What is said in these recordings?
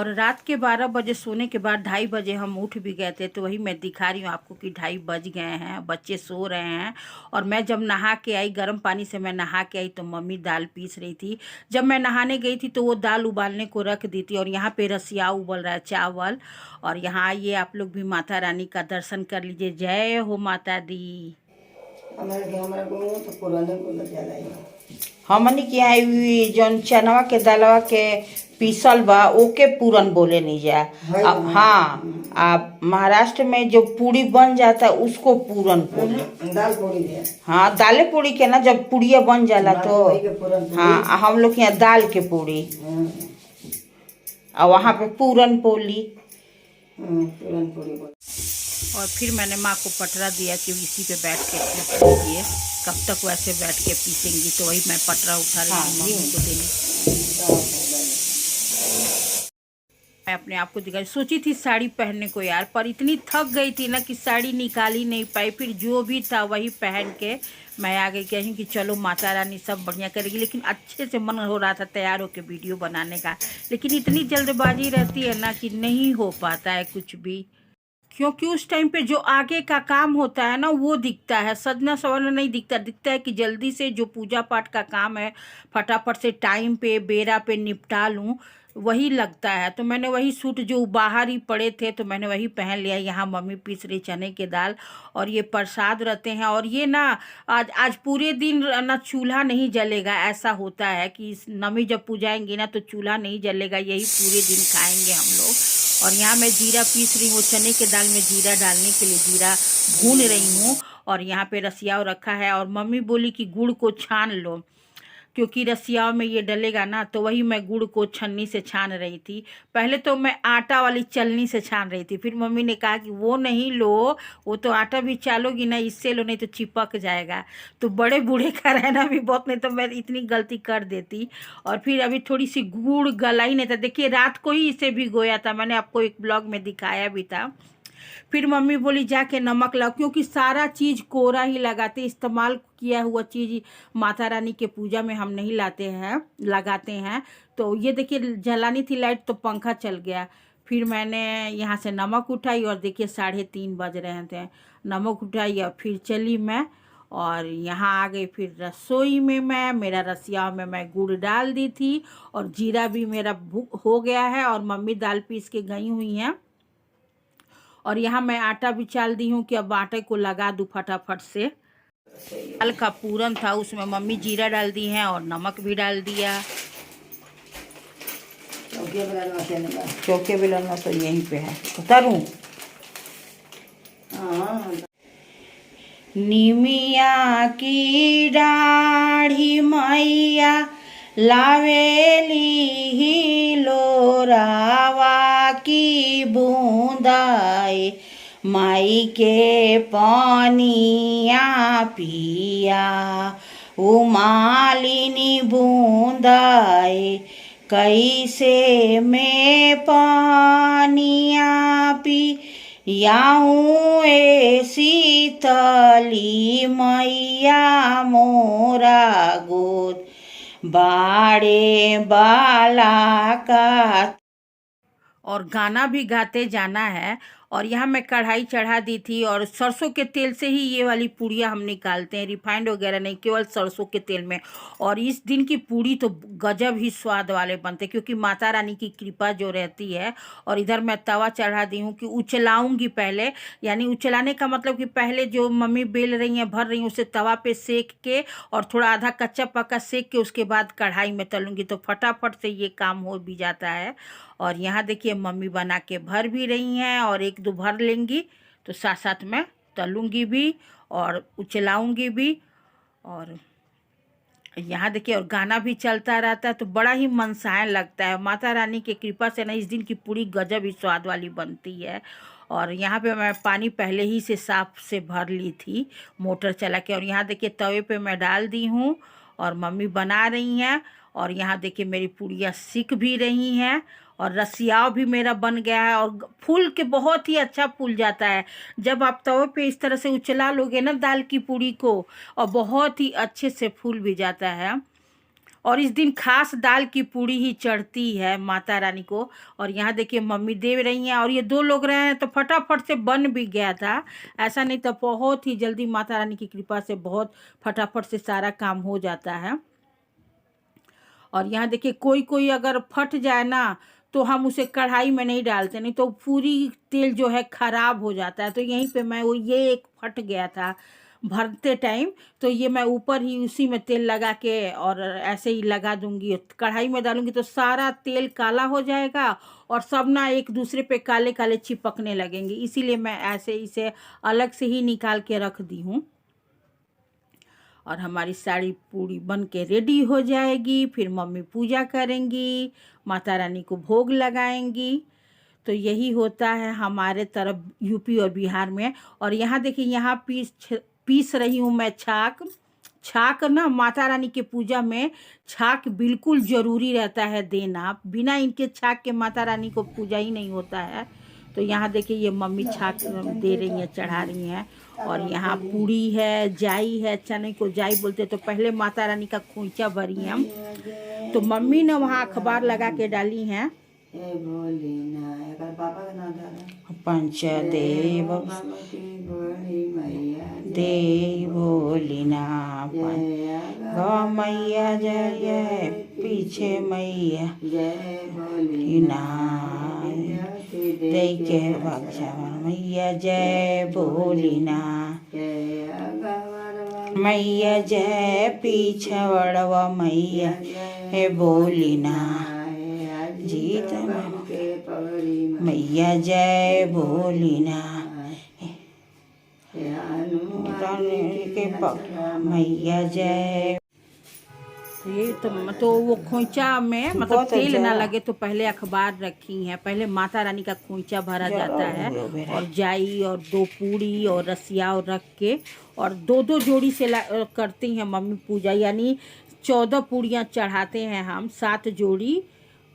और रात के 12 बजे सोने के बाद 2:30 बजे हम उठ भी गए थे। तो वही मैं दिखा रही हूँ आपको कि 2:30 बज गए हैं, बच्चे सो रहे हैं। और मैं जब नहा के आई, गर्म पानी से मैं नहा के आई, तो मम्मी दाल पीस रही थी। जब मैं नहाने गई थी तो वो दाल उबालने को रख दी थी। और यहाँ पे रसिया उबल रहा है, चावल। और यहाँ आइए आप लोग भी माता रानी का दर्शन कर लीजिए। जय हो माता दी। हमनी के आई हुई जौन चनवा के दालवा के पीसल बा ओके पूरन बोले नहीं जा। हाँ, आप महाराष्ट्र में जो पूड़ी बन जाता है उसको पूरन बोले। दाल पूड़ी है। हाँ, दाले पूड़ी के ना, जब पूड़िया बन जाला तो हाँ, हम लोग के यहाँ दाल के पूड़ी और वहाँ पे पूरन पोली। पूरन पूड़ी। और फिर मैंने माँ को पटरा दिया कि इसी पे बैठ के पीसिए, कब तक वैसे बैठ के पीसेंगी। तो वही मैं पटरा उठा रही हूँ मम्मी को देने। मैं अपने आप को दिखाई सोची थी साड़ी पहनने को यार, पर इतनी थक गई थी ना कि साड़ी निकाल ही नहीं पाई। फिर जो भी था वही पहन के मैं आ गई, कहीं कि चलो माता रानी सब बढ़िया करेगी। लेकिन अच्छे से मन हो रहा था तैयार होकर वीडियो बनाने का, लेकिन इतनी जल्दबाजी रहती है ना कि नहीं हो पाता है कुछ भी। क्योंकि उस टाइम पे जो आगे का काम होता है ना वो दिखता है, सजना सवरना नहीं दिखता। दिखता है कि जल्दी से जो पूजा पाठ का काम है फटाफट से टाइम पे बेरा पे निपटा लूँ, वही लगता है। तो मैंने वही सूट जो बाहर ही पड़े थे तो मैंने वही पहन लिया। यहाँ मम्मी पीस रही चने के दाल, और ये प्रसाद रहते हैं। और ये ना आज आज पूरे दिन ना चूल्हा नहीं जलेगा, ऐसा होता है कि इस नमी जब पूजाएंगे ना तो चूल्हा नहीं जलेगा, यही पूरे दिन खाएंगे हम लोग। और यहाँ मैं जीरा पीस रही हूँ, चने के दाल में जीरा डालने के लिए जीरा भून रही हूँ। और यहाँ पे रसियाव रखा है, और मम्मी बोली कि गुड़ को छान लो, क्योंकि रसियाव में ये डलेगा ना। तो वही मैं गुड़ को छन्नी से छान रही थी। पहले तो मैं आटा वाली चलनी से छान रही थी, फिर मम्मी ने कहा कि वो नहीं लो, वो तो आटा भी चालोगी ना, इससे लो नहीं तो चिपक जाएगा। तो बड़े बूढ़े का रहना भी बहुत, नहीं तो मैं इतनी गलती कर देती। और फिर अभी थोड़ी सी गुड़ गला ही नहीं था। देखिए रात को ही इसे भिगोया था, मैंने आपको एक ब्लॉग में दिखाया भी था। फिर मम्मी बोली जाके नमक लाओ, क्योंकि सारा चीज़ कोरा ही लगाते, इस्तेमाल किया हुआ चीज़ माता रानी के पूजा में हम नहीं लाते हैं, लगाते हैं। तो ये देखिए जलानी थी लाइट तो पंखा चल गया। फिर मैंने यहाँ से नमक उठाई और देखिए 3:30 बज रहे थे। नमक उठाई और फिर चली मैं, और यहाँ आ गई फिर रसोई में। मेरा रसिया में मैं गुड़ डाल दी थी, और जीरा भी मेरा हो गया है, और मम्मी दाल पीस के गई हुई हैं। और यहाँ मैं आटा भी चाल दी हूँ कि अब आटे को लगा दूँ फटाफट से। दाल का पूरन था, उसमें मम्मी जीरा डाल दी है और नमक भी डाल दिया। चौके बेलना तो यहीं पे है, उतारूँ। निमिया की डाढ़ी मैया लावेली ही लोरावा की बूंदाए, माई के पानिया पिया उमालिनी बूंदाए, कैसे में पानिया पी याऊँ ए शीतली मैया मोरा गोद बाड़े बाला का। और गाना भी गाते जाना है। और यहाँ मैं कढ़ाई चढ़ा दी थी, और सरसों के तेल से ही ये वाली पूड़ियाँ हम निकालते हैं, रिफाइंड वगैरह नहीं, केवल सरसों के तेल में। और इस दिन की पूड़ी तो गजब ही स्वाद वाले बनते, क्योंकि माता रानी की कृपा जो रहती है। और इधर मैं तवा चढ़ा दी हूँ कि उचलाऊँगी पहले, यानी उचलाने का मतलब कि पहले जो मम्मी बेल रही हैं, भर रही हैं, उसे तवा पे सेक के और थोड़ा आधा कच्चा पक्का सेक के उसके बाद कढ़ाई में तलूँगी, तो फटाफट से ये काम हो भी जाता है। और यहाँ देखिए मम्मी बना के भर भी रही हैं, और 1-2 भर लेंगी तो साथ साथ मैं तलूँगी भी और उचलाऊँगी भी। और यहाँ देखिए और गाना भी चलता रहता है, तो बड़ा ही मनसायन लगता है। माता रानी की कृपा से ना इस दिन की पूरी गजब ही स्वाद वाली बनती है। और यहाँ पे मैं पानी पहले ही से साफ से भर ली थी मोटर चला के। और यहाँ देखिए तवे पे मैं डाल दी हूँ, और मम्मी बना रही हैं। और यहाँ देखिए मेरी पूड़ियाँ सिक भी रही हैं, और रसियाव भी मेरा बन गया है। और फूल के बहुत ही अच्छा फूल जाता है जब आप तवे पे इस तरह से उचला लोगे ना दाल की पूड़ी को, और बहुत ही अच्छे से फूल भी जाता है। और इस दिन खास दाल की पूड़ी ही चढ़ती है माता रानी को। और यहाँ देखिए मम्मी दे रही हैं, और ये 2 लोग रहे हैं तो फटाफट से बन भी गया था। ऐसा नहीं तो बहुत ही जल्दी माता रानी की कृपा से बहुत फटाफट से सारा काम हो जाता है। और यहाँ देखिए कोई कोई अगर फट जाए ना तो हम उसे कढ़ाई में नहीं डालते, नहीं तो पूरी तेल जो है ख़राब हो जाता है। तो यहीं पे मैं वो ये एक फट गया था भरते टाइम, तो ये मैं ऊपर ही उसी में तेल लगा के और ऐसे ही लगा दूंगी। कढ़ाई में डालूंगी तो सारा तेल काला हो जाएगा और सब ना एक दूसरे पे काले काले चिपकने लगेंगे, इसीलिए मैं ऐसे इसे अलग से ही निकाल के रख दी हूँ। और हमारी साड़ी पूरी बन के रेडी हो जाएगी, फिर मम्मी पूजा करेंगी, माता रानी को भोग लगाएंगी। तो यही होता है हमारे तरफ यूपी और बिहार में। और यहाँ देखिए यहाँ पीस रही हूँ मैं छाक। छाक ना माता रानी के पूजा में छाक बिल्कुल ज़रूरी रहता है देना, बिना इनके छाक के माता रानी को पूजा ही नहीं होता है। तो यहाँ देखिए ये मम्मी छाक दे रही हैं, चढ़ा रही हैं। और यहाँ पूड़ी है, जाई है, चने को जाई बोलते, तो पहले माता रानी का खोइचा भरी हैं हम। तो मम्मी ने वहाँ अखबार लगा के डाली हैं, पंचदेव देव भोलिना गौ मैया जय जय, पीछे मैया भोलिना दे के बख्शा मैया जय भोलिना, मैया जय पीछवड़वा मैया है भोलिना, जीत मैया जय भोलिना के मैया जय। ये तो वो खोइचा में मतलब तेल ना लगे तो पहले अखबार रखी हैं, पहले माता रानी का खोइचा भरा जाता है और जाई और 2 पूड़ी और रसिया और रख के और 2-2 जोड़ी से करती हैं मम्मी पूजा, यानी 14 पूड़ियाँ चढ़ाते हैं हम, 7 जोड़ी,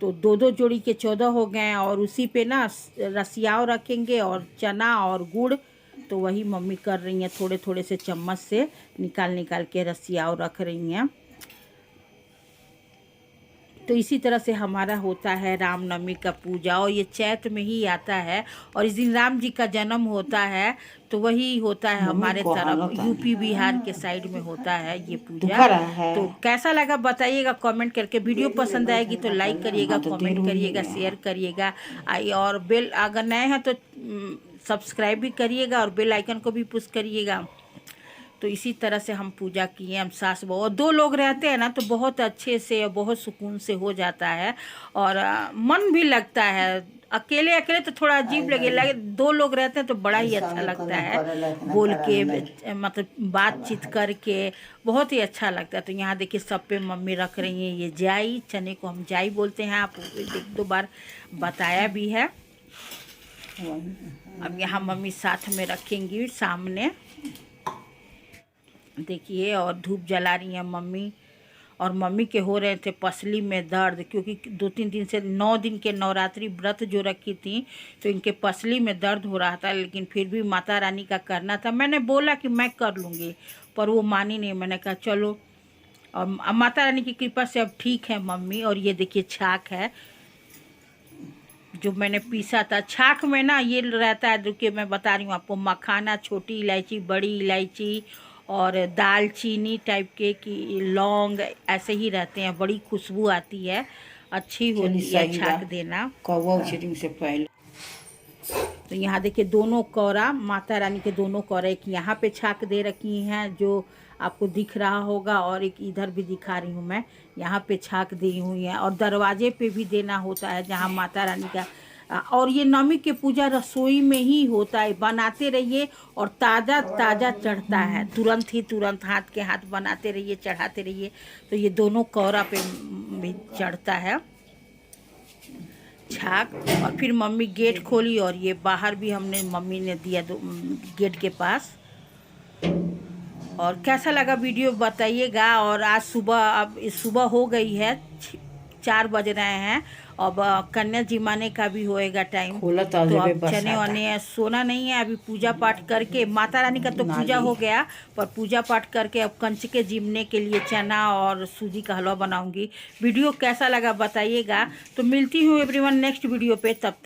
तो 2-2 जोड़ी के 14 हो गए। और उसी पे ना रसियाव रखेंगे और चना और गुड़, तो वही मम्मी कर रही हैं, थोड़े थोड़े से चम्मच से निकाल के रसियाव रख रही हैं। तो इसी तरह से हमारा होता है रामनवमी का पूजा, और ये चैत में ही आता है और इस दिन राम जी का जन्म होता है। तो वही होता है हमारे तरफ यूपी बिहार के साइड में होता है ये पूजा। तो कैसा लगा बताइएगा कमेंट करके। वीडियो पसंद आएगी तो लाइक करिएगा, कमेंट करिएगा, शेयर करिएगा, और बेल अगर नए हैं तो सब्सक्राइब भी करिएगा और बेल आइकन को भी पुश करिएगा। तो इसी तरह से हम पूजा किए, हम सास बहू और 2 लोग रहते हैं ना तो बहुत अच्छे से और बहुत सुकून से हो जाता है और मन भी लगता है। अकेले अकेले तो थोड़ा अजीब लगे 2 लोग रहते हैं तो बड़ा ही अच्छा लगता है, बोल के मतलब बातचीत करके बहुत ही अच्छा लगता है। तो यहाँ देखिए सब पे मम्मी रख रही हैं ये जाई, चने को हम जाई बोलते हैं, आप 1-2 बार बताया भी है। अब यहाँ मम्मी साथ में रखेंगी सामने, देखिए, और धूप जला रही हैं मम्मी। और मम्मी के हो रहे थे पसली में दर्द, क्योंकि 2-3 दिन से 9 दिन के नवरात्रि व्रत जो रखी थी तो इनके पसली में दर्द हो रहा था, लेकिन फिर भी माता रानी का करना था। मैंने बोला कि मैं कर लूँगी पर वो मानी नहीं, मैंने कहा चलो, और माता रानी की कृपा से अब ठीक है मम्मी। और ये देखिए छाक है जो मैंने पीसा था। छाक में ना ये रहता है, देखिए मैं बता रही हूँ आपको, मखाना, छोटी इलायची, बड़ी इलायची और दालचीनी टाइप के की लौंग ऐसे ही रहते हैं, बड़ी खुशबू आती है, अच्छी होती है छाक देना कौवा से पहले। तो यहाँ देखिए दोनों कौरा, माता रानी के दोनों कौरा, एक यहाँ पे छाक दे रखी हैं जो आपको दिख रहा होगा, और एक इधर भी दिखा रही हूँ मैं, यहाँ पे छाक दी हुई है। और दरवाजे पे भी देना होता है जहाँ माता रानी का। और ये नवमी के पूजा रसोई में ही होता है, बनाते रहिए और ताज़ा ताज़ा चढ़ता है, तुरंत हाथ के हाथ बनाते रहिए, चढ़ाते रहिए। तो ये दोनों कौरा पे भी चढ़ता है छाक। और फिर मम्मी गेट खोली और ये बाहर भी हमने मम्मी ने दिया गेट के पास। और कैसा लगा वीडियो बताइएगा। और आज सुबह, अब सुबह हो गई है, 4 बज रहे हैं अब कन्या जिमाने का भी होएगा टाइम। खोला तो जब अब बरसात चने वने सोना नहीं है, अभी पूजा पाठ करके माता रानी का तो पूजा हो गया, पर पूजा पाठ करके अब कंचके जिमने के लिए चना और सूजी का हलवा बनाऊंगी। वीडियो कैसा लगा बताइएगा। तो मिलती हूँ एवरीवन नेक्स्ट वीडियो पे, तब